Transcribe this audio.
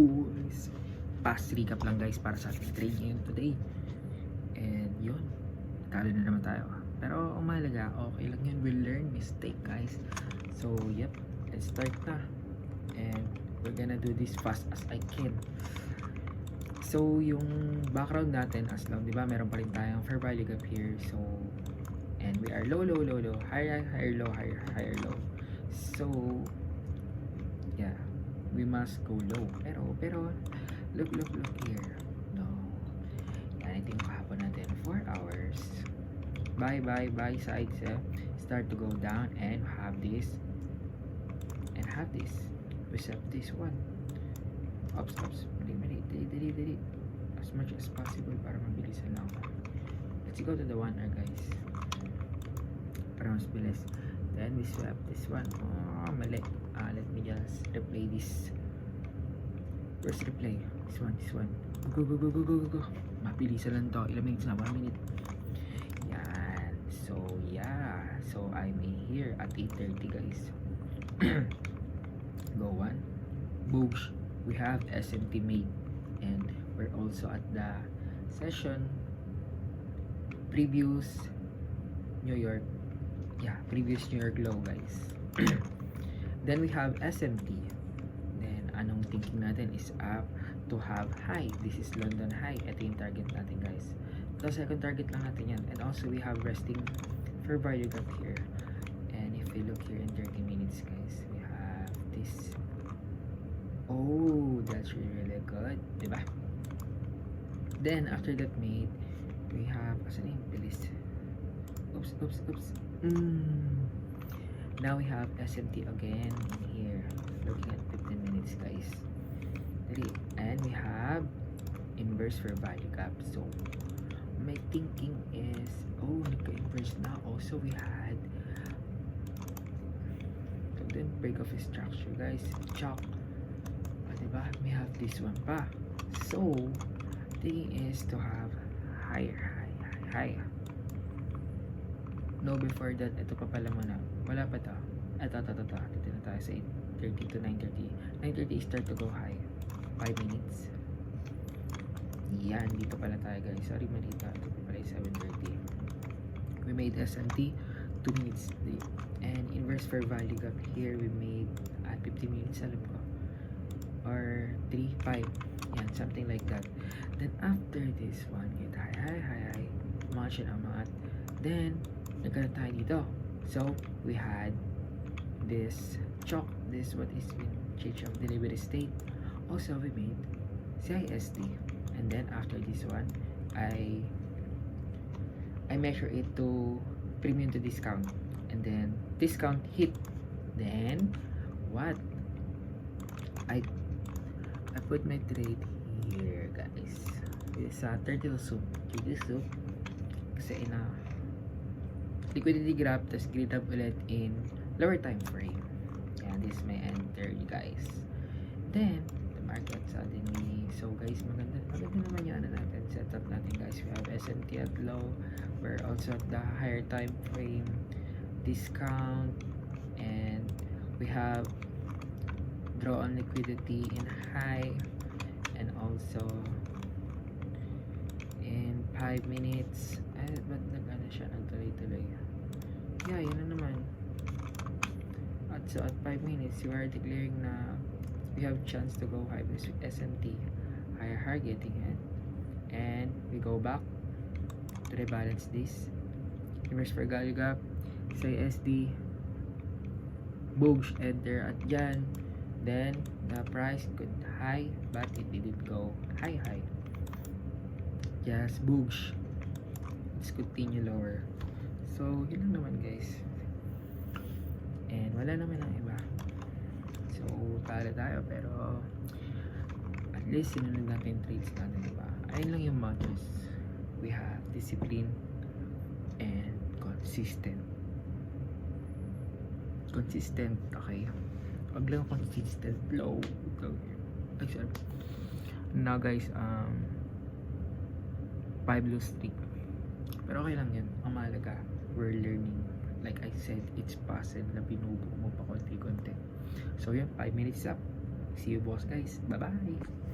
guys, fast recap lang guys para sa ating trade ngayon today. And yun, talo na naman tayo. Pero ang mahalaga, okay lang yun. We'll learn mistake guys. So yep, let's start na. And we're gonna do this fast as I can. So yung background natin as long, di ba, meron pa rin tayong fair value gap here. So, and we are low, higher, low, higher, low. So, yeah, we must go low. Pero, look here. No. Yan, ito yung kahapon natin. 4 hours. Buy sides. Start to go down and have this. And have this. We set this one. Ops. Dali. As much as possible para mabilisan lang. Let's go to the 1 hour guys. Para mas bilis. Then we swap this one. Oh, mali. Let me just replay this. First replay. This one. Go. Mabilisan lang to. Ilang minutes na? 1 minute. Yan. So, yeah. So, I'm here at 8:30 guys. Go 1. Boosh. We have SMT made. And we're also at the session previous New York. Yeah, previous New York low guys. Then we have SMT. Then anong thinking natin is up to have high. This is London high. Ito yung target natin guys. So second target lang natin yan. And also we have resting fair value gap here. And if we look here in 30 minutes guys, we have this. Oh, that's really good, diba? Then after that made, we have asan yung bilis? Oops. Now we have SMT again here, looking at 15 minutes guys. And we have inverse fair value gap. So my thinking is, oh, nagka-inverse na. Also we had, so then break of structure guys, chalk. Diba? We have this one pa. So thing is to have higher. No, before that, ito pa pala muna. Wala pa to. Ito. Dito na tayo sa 8:30 to 9:30. 9:30 start to go high. 5 minutes. Yan, dito pala tayo guys. Sorry, malita. Ito pa pala 7:30. We made S&T 2 minutes late. And inverse fair value gap here, we made at 50 minutes, alam ko. Or 3, 5. Yan, something like that. Then after this one, hit high. Much and amat. Then, nagkaroon tayo dito. So, we had this chalk. This what is in change of delivery state. Also, we made CISD. And then after this one, I measure it to premium to discount. And then, discount hit. Then, what? I put my trade here guys. It's a turtle soup. Kasi in a liquidity graph, tas grid up ulit in lower time frame. And this may enter you guys. Then the market suddenly, so guys, maganda naman yung ano natin, setup natin guys. We have S&T at low. We're also at the higher time frame discount, and we have draw on liquidity in high, and also in 5 minutes. Ba't nag-ano siya, nagtuloy-tuloy? Yeah, yun na naman. At so at 5 minutes, you are declaring na we have chance to go high with SMT, higher getting it, and we go back to rebalance this. Reverse fair value gap, say SD, boosh, enter at dyan. Then the price could high, but it didn't go high. Just boosh. Let's continue lower. So yun lang naman guys. And wala naman ang iba. So talo tayo, pero at least sinunod natin trades natin, diba? Ayun lang yung mottos. We have discipline and consistent. Okay? Wag lang consistent flow. Now guys, 5 low streak. Pero okay lang yun. Ang mahalaga, we're learning. Like I said, it's puzzle na binubuo mo pa konti-konti. So yun, 5 minutes up. See you boss guys. Bye-bye.